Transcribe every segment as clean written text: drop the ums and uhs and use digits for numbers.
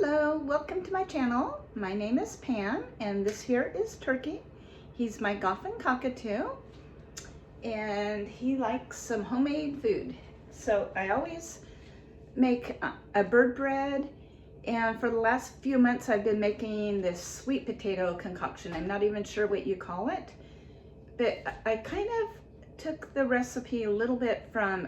Hello, welcome to my channel. My name is Pam and this here is Turkey. He's my Goffin Cockatoo and he likes some homemade food. So I always make a bird bread, and for the last few months I've been making this sweet potato concoction. I'm not even sure what you call it, but I kind of took the recipe a little bit from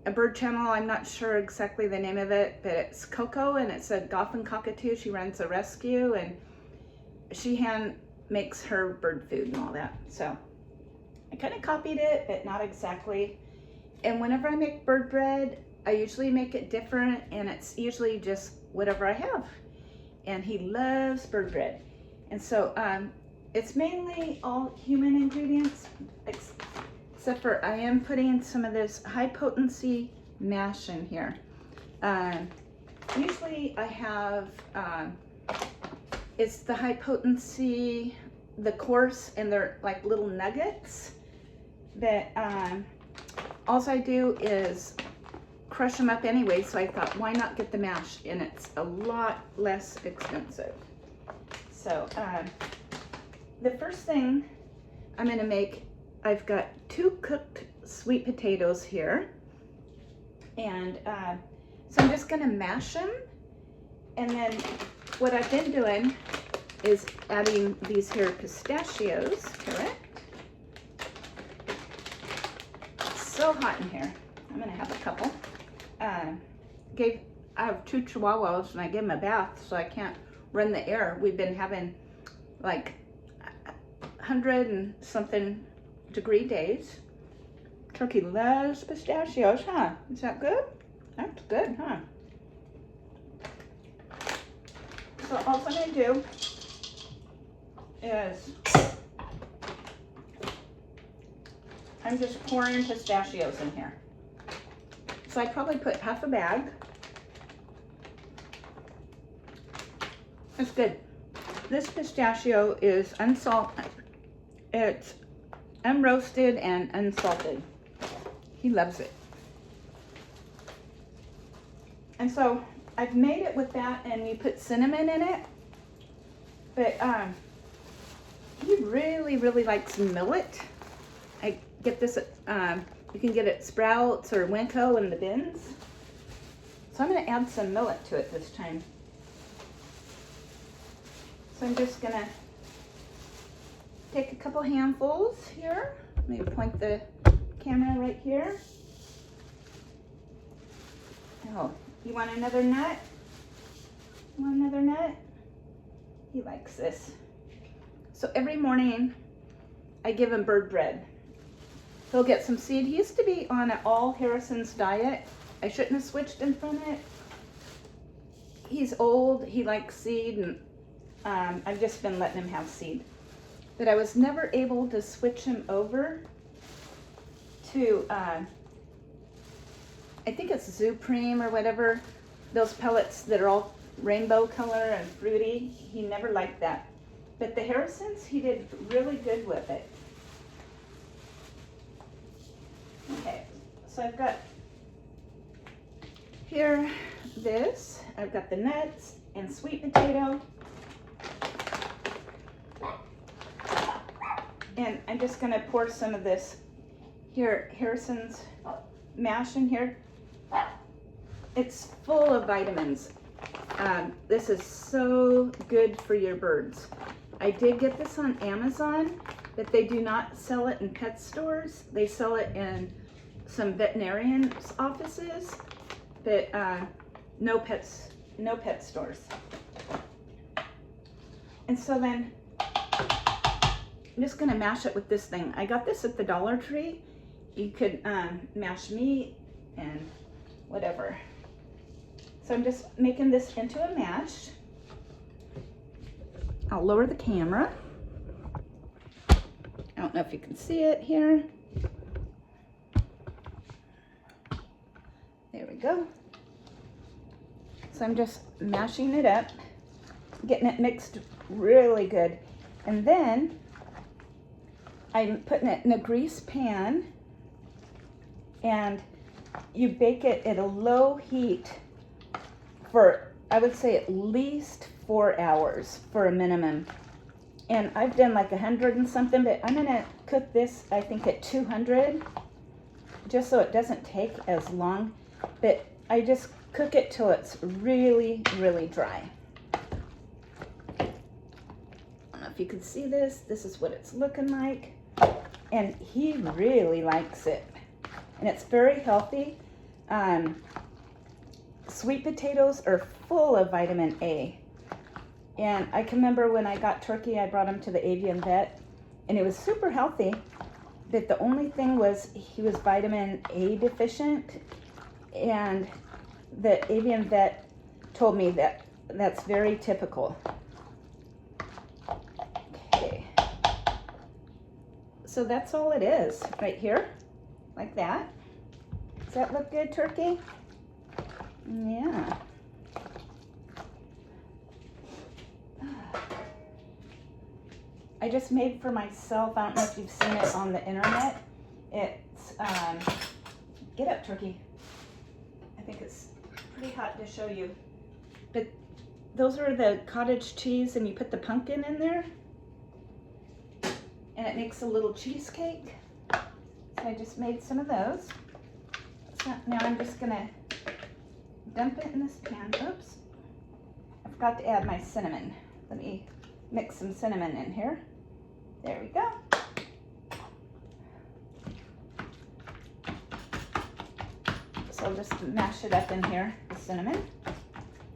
a bird channel. I'm not sure exactly the name of it, but it's Coco and it's a Goffin Cockatoo. She runs a rescue and she hand makes her bird food and all that. So I kind of copied it, but not exactly. And whenever I make bird bread, I usually make it different, and it's usually just whatever I have. And he loves bird bread. And so it's mainly all human ingredients, except for I am putting some of this high potency mash in here. Usually I have, it's the high potency, the coarse, and they're like little nuggets that all I do is crush them up anyway. So I thought, why not get the mash? And it's a lot less expensive. So the first thing I'm gonna make, I've got 2 cooked sweet potatoes here, and so I'm just gonna mash them, and then what I've been doing is adding these here pistachios to it. It's so hot in here. I'm gonna have a couple. I have 2 chihuahuas and I give them a bath, so I can't run the air. We've been having like 100 and something degree days. Turkey loves pistachios, huh? Is that good? That's good, huh? So all I'm gonna do is I'm just pouring pistachios in here. So I probably put half a bag. It's good. This pistachio is unsalted. It's unroasted and unsalted. He loves it. And so I've made it with that, and you put cinnamon in it. But he really, really likes millet. I get this at, you can get it at Sprouts or Winco in the bins. So I'm gonna add some millet to it this time. So I'm just gonna take a couple handfuls here. Let me point the camera right here. Oh, you want another nut? You want another nut? He likes this. So every morning I give him bird bread. He'll get some seed. He used to be on an all Harrison's diet. I shouldn't have switched him from it. He's old, he likes seed, and I've just been letting him have seed. But I was never able to switch him over to, I think it's Supreme or whatever, those pellets that are all rainbow color and fruity. He never liked that. But the Harrisons, he did really good with it. Okay, so I've got here this, I've got the nuts and sweet potato. And I'm just gonna pour some of this here, Harrison's mash in here. It's full of vitamins. This is so good for your birds. I did get this on Amazon, but they do not sell it in pet stores. They sell it in some veterinarian's offices, but no pet stores. And so then I'm just gonna mash it with this thing. I got this at the Dollar Tree. You could mash meat and whatever. So I'm just making this into a mash. I'll lower the camera. I don't know if you can see it here. There we go. So I'm just mashing it up, getting it mixed really good. And then I'm putting it in a grease pan, and you bake it at a low heat for I would say at least 4 hours for a minimum. And I've done like 100 and something, but I'm gonna cook this, I think, at 200, just so it doesn't take as long. But I just cook it till it's really, really dry. I don't know if you can see this. This is what it's looking like. And he really likes it. And it's very healthy. Sweet potatoes are full of vitamin A. And I can remember when I got turkey, I brought him to the avian vet, and it was super healthy, but the only thing was he was vitamin A deficient, and the avian vet told me that that's very typical. Okay, so that's all it is right here, like that. Does that look good, turkey? Yeah. I just made for myself, I don't know if you've seen it on the internet. It's, get up, turkey. I think it's pretty hot to show you. But those are the cottage cheese, and you put the pumpkin in there. And it makes a little cheesecake. So I just made some of those. So now I'm just gonna dump it in this pan. Oops. I forgot to add my cinnamon. Let me mix some cinnamon in here. There we go. So I'll just mash it up in here, the cinnamon.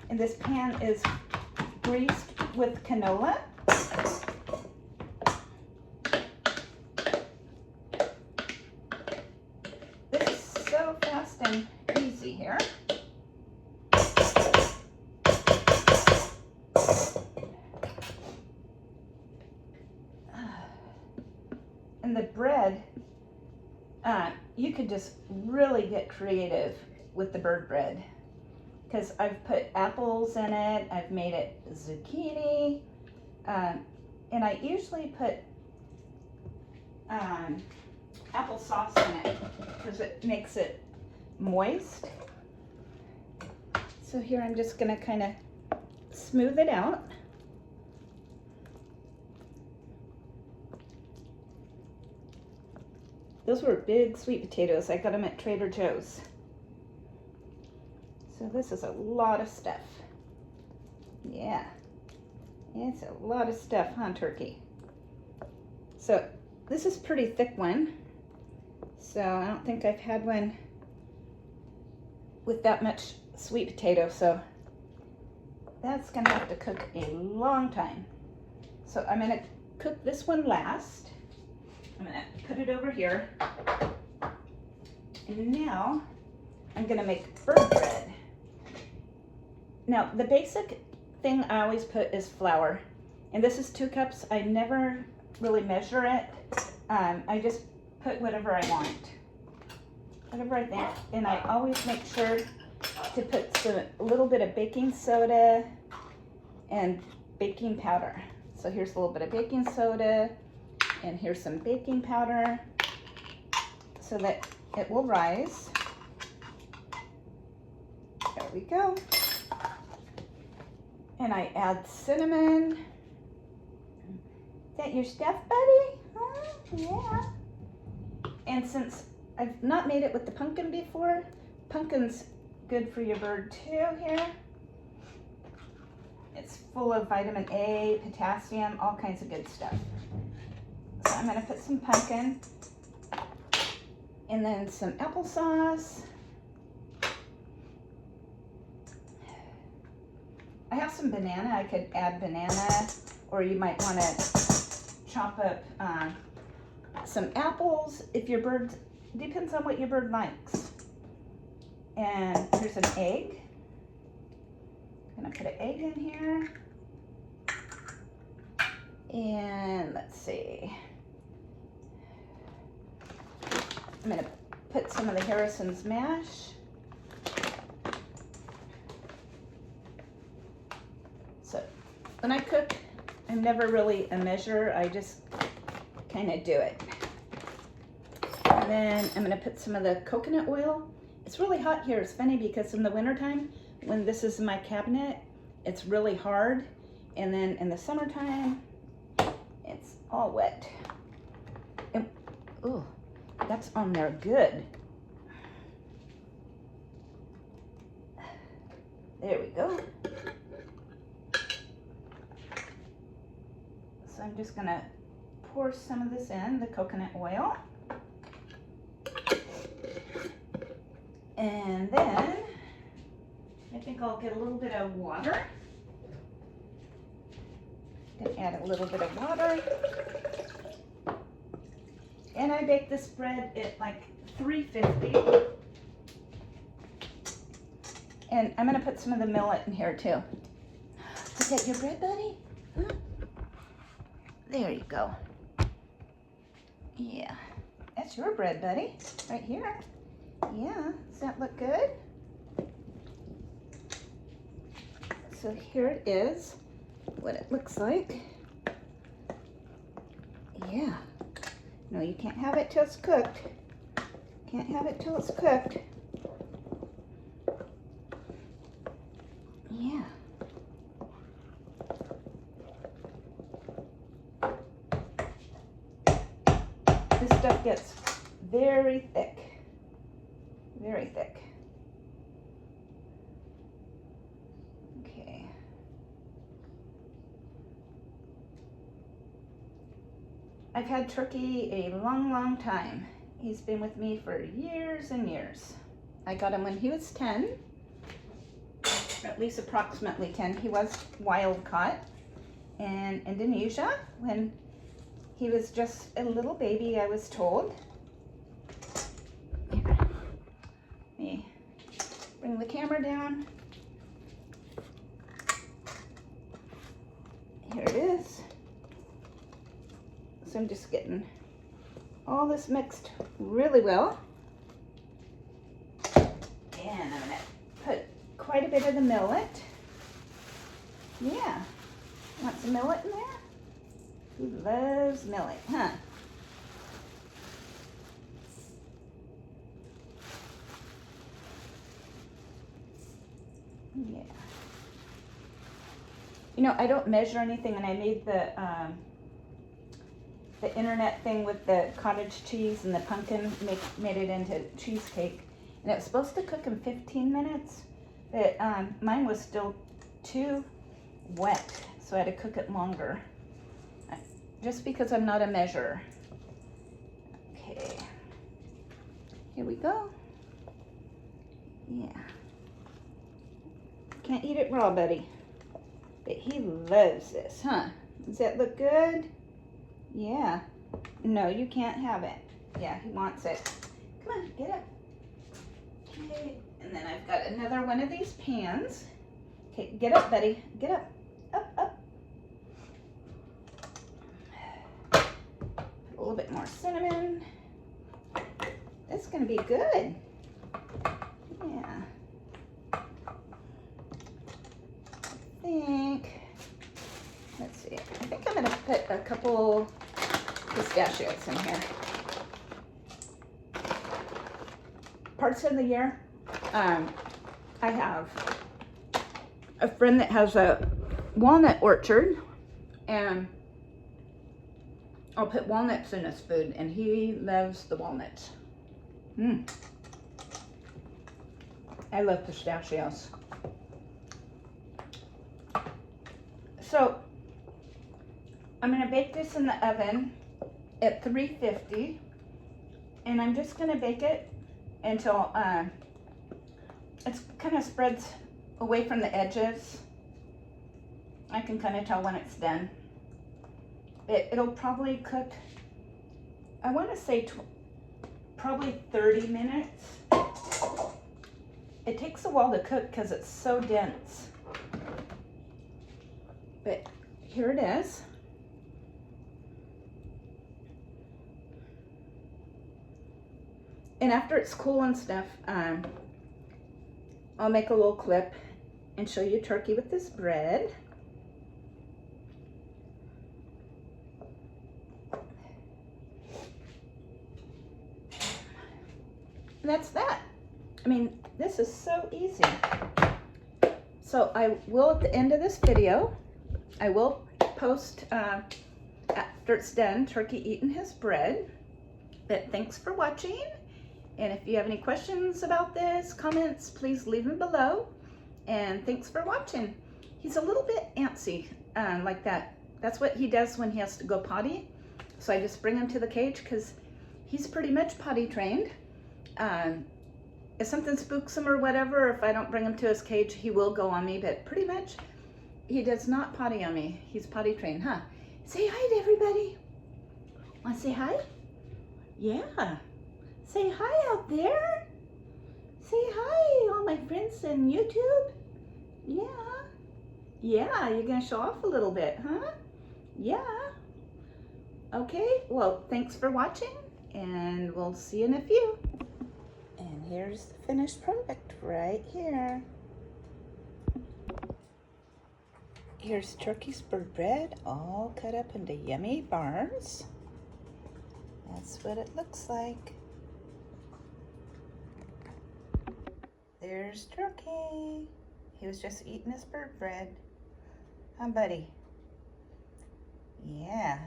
And this pan is greased with canola. This is so fast and easy here. And the bread, you could just really get creative with the bird bread, because I've put apples in it, I've made it zucchini, and I usually put applesauce in it because it makes it moist. So here I'm just going to kind of smooth it out. Those were big sweet potatoes. I got them at Trader Joe's. So this is a lot of stuff. Yeah, it's a lot of stuff, huh, turkey? So this is a pretty thick one. So I don't think I've had one with that much sweet potato. So that's gonna have to cook a long time. So I'm gonna cook this one last. I'm gonna put it over here. And now I'm gonna make bird bread. Now the basic thing I always put is flour. And this is 2 cups. I never really measure it. I just put whatever I want. Whatever I think. And I always make sure to put a little bit of baking soda and baking powder. So here's a little bit of baking soda. And here's some baking powder so that it will rise. There we go. And I add cinnamon. Is that your stuff, buddy? Huh? Yeah. And since I've not made it with the pumpkin before, pumpkin's good for your bird too here. It's full of vitamin A, potassium, all kinds of good stuff. So I'm going to put some pumpkin and then some applesauce. I have some banana. I could add banana, or you might want to chop up some apples if your bird, depends on what your bird likes. And here's an egg. I'm going to put an egg in here. And let's see. I'm going to put some of the Harrison's mash. So when I cook, I'm never really a measure. I just kind of do it. And then I'm going to put some of the coconut oil. It's really hot here. It's funny because in the wintertime, when this is in my cabinet, it's really hard. And then in the summertime, it's all wet. And, ooh, that's on there good. There we go. So I'm just gonna pour some of this in, the coconut oil. And then I think I'll get a little bit of water. Gonna add a little bit of water. And I bake this bread at like 350. And I'm gonna put some of the millet in here too. Is that your bread, buddy? Huh? There you go. Yeah, that's your bread, buddy, right here. Yeah, does that look good? So here it is, what it looks like. Yeah. No, you can't have it till it's cooked. Can't have it till it's cooked. Yeah. This stuff gets very thick. Very thick. Okay. I've had Turkey a long, long time. He's been with me for years and years. I got him when he was 10. At least approximately 10. He was wild caught in Indonesia when he was just a little baby, I was told. Here. Let me bring the camera down. Here it is. So I'm just getting all this mixed really well. And I'm gonna put quite a bit of the millet. Yeah. Want some millet in there? Who loves millet, huh? Yeah. You know, I don't measure anything, and I made the internet thing with the cottage cheese and the pumpkin, made it into cheesecake. And it was supposed to cook in 15 minutes, but mine was still too wet, so I had to cook it longer. Just because I'm not a measurer. Okay. Here we go. Yeah. Can't eat it raw, buddy. But he loves this, huh? Does that look good? Yeah. No, you can't have it. Yeah, he wants it. Come on, get up. Okay. And then I've got another one of these pans. Okay, get up, buddy. Get up. Up, up. A little bit more cinnamon. It's gonna be good. Yeah. Let's see. I think I'm gonna put a couple pistachios in here. Parts of the year, I have a friend that has a walnut orchard, and I'll put walnuts in his food, and he loves the walnuts. I love pistachios. So I'm gonna bake this in the oven at 350, and I'm just gonna bake it until it's kind of spreads away from the edges. I can kind of tell when it's done. It'll probably cook, I want to say probably 30 minutes. It takes a while to cook because it's so dense. But here it is. And after it's cool and stuff, I'll make a little clip and show you turkey with this bread. And that's that. I mean, this is so easy. So I will, at the end of this video, I will post after it's done, Turkey eating his bread. But thanks for watching. And if you have any questions about this, comments, please leave them below. And thanks for watching. He's a little bit antsy like that. That's what he does when he has to go potty. So I just bring him to the cage because he's pretty much potty trained. If something spooks him or whatever, if I don't bring him to his cage, he will go on me. But pretty much, he does not potty on me. He's potty trained, huh? Say hi to everybody. Want to say hi? Yeah. Say hi out there. Say hi, all my friends on YouTube. Yeah. Yeah, you're going to show off a little bit, huh? Yeah. Okay, well, thanks for watching, and we'll see you in a few. And here's the finished product right here. Here's Turkey's bird bread, all cut up into yummy bars. That's what it looks like. There's Turkey. He was just eating his bird bread. Huh, buddy? Yeah.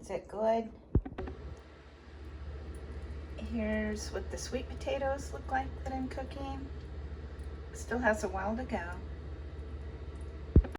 Is it good? Here's what the sweet potatoes look like that I'm cooking. Still has a while to go.